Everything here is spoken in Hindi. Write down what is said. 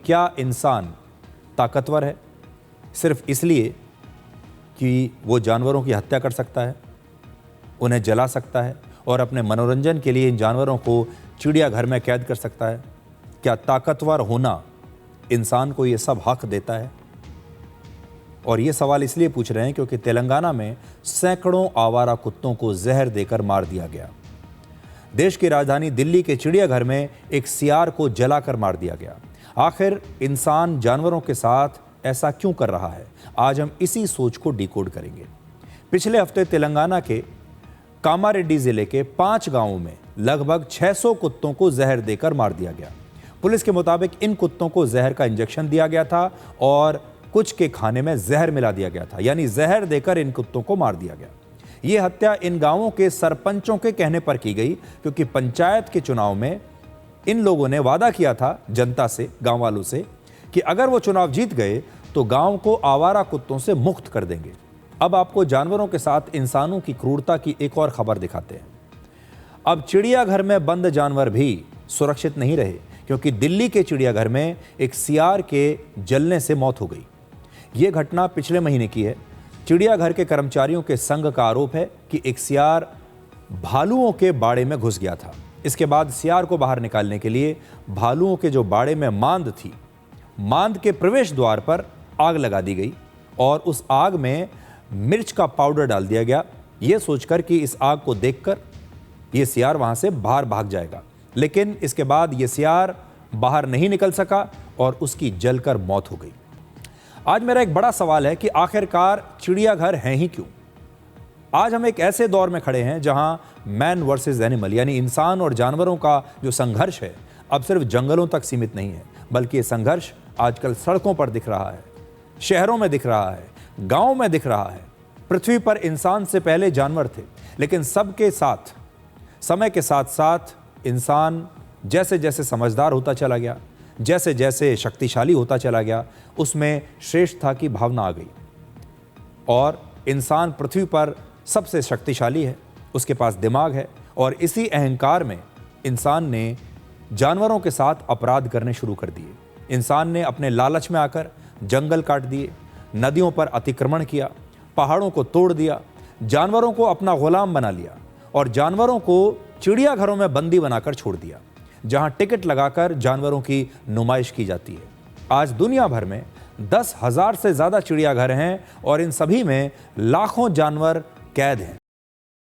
क्या इंसान ताकतवर है सिर्फ इसलिए कि वो जानवरों की हत्या कर सकता है, उन्हें जला सकता है और अपने मनोरंजन के लिए इन जानवरों को चिड़ियाघर में कैद कर सकता है? क्या ताकतवर होना इंसान को ये सब हक देता है? और ये सवाल इसलिए पूछ रहे हैं क्योंकि तेलंगाना में सैकड़ों आवारा कुत्तों को जहर देकर मार दिया गया। देश की राजधानी दिल्ली के चिड़ियाघर में एक सियार को जलाकर मार दिया गया। आखिर इंसान जानवरों के साथ ऐसा क्यों कर रहा है? आज हम इसी सोच को डिकोड करेंगे। पिछले हफ्ते तेलंगाना के कामारेड्डी जिले के 5 गांवों में लगभग 600 कुत्तों को जहर देकर मार दिया गया। पुलिस के मुताबिक इन कुत्तों को जहर का इंजेक्शन दिया गया था और कुछ के खाने में जहर मिला दिया गया था, यानी जहर देकर इन कुत्तों को मार दिया गया। यह हत्या इन गांवों के सरपंचों के कहने पर की गई क्योंकि पंचायत के चुनाव में इन लोगों ने वादा किया था जनता से, गांव वालों से, कि अगर वो चुनाव जीत गए तो गांव को आवारा कुत्तों से मुक्त कर देंगे। अब आपको जानवरों के साथ इंसानों की क्रूरता की एक और खबर दिखाते हैं। अब चिड़ियाघर में बंद जानवर भी सुरक्षित नहीं रहे क्योंकि दिल्ली के चिड़ियाघर में एक सियार के जलने से मौत हो गई। यह घटना पिछले महीने की है। चिड़ियाघर के कर्मचारियों के संघ का आरोप है कि एक सियार भालुओं के बाड़े में घुस गया था। इसके बाद सियार को बाहर निकालने के लिए भालुओं के जो बाड़े में मांद थी, मांद के प्रवेश द्वार पर आग लगा दी गई और उस आग में मिर्च का पाउडर डाल दिया गया, यह सोचकर कि इस आग को देखकर यह सियार वहां से बाहर भाग जाएगा। लेकिन इसके बाद यह सियार बाहर नहीं निकल सका और उसकी जलकर मौत हो गई। आज मेरा एक बड़ा सवाल है कि आखिरकार चिड़ियाघर हैं ही क्यों? आज हम एक ऐसे दौर में खड़े हैं जहां मैन वर्सेस एनिमल, यानी इंसान और जानवरों का जो संघर्ष है अब सिर्फ जंगलों तक सीमित नहीं है, बल्कि ये संघर्ष आजकल सड़कों पर दिख रहा है, शहरों में दिख रहा है, गांव में दिख रहा है। पृथ्वी पर इंसान से पहले जानवर थे, लेकिन सबके साथ, समय के साथ साथ इंसान जैसे जैसे समझदार होता चला गया, जैसे जैसे शक्तिशाली होता चला गया, उसमें श्रेष्ठता की भावना आ गई और इंसान पृथ्वी पर सबसे शक्तिशाली है, उसके पास दिमाग है और इसी अहंकार में इंसान ने जानवरों के साथ अपराध करने शुरू कर दिए। इंसान ने अपने लालच में आकर जंगल काट दिए, नदियों पर अतिक्रमण किया, पहाड़ों को तोड़ दिया, जानवरों को अपना गुलाम बना लिया और जानवरों को चिड़ियाघरों में बंदी बनाकर छोड़ दिया, जहां टिकट लगाकर जानवरों की नुमाइश की जाती है। आज दुनिया भर में 10,000 से ज्यादा चिड़ियाघर हैं और इन सभी में लाखों जानवर कैद हैं।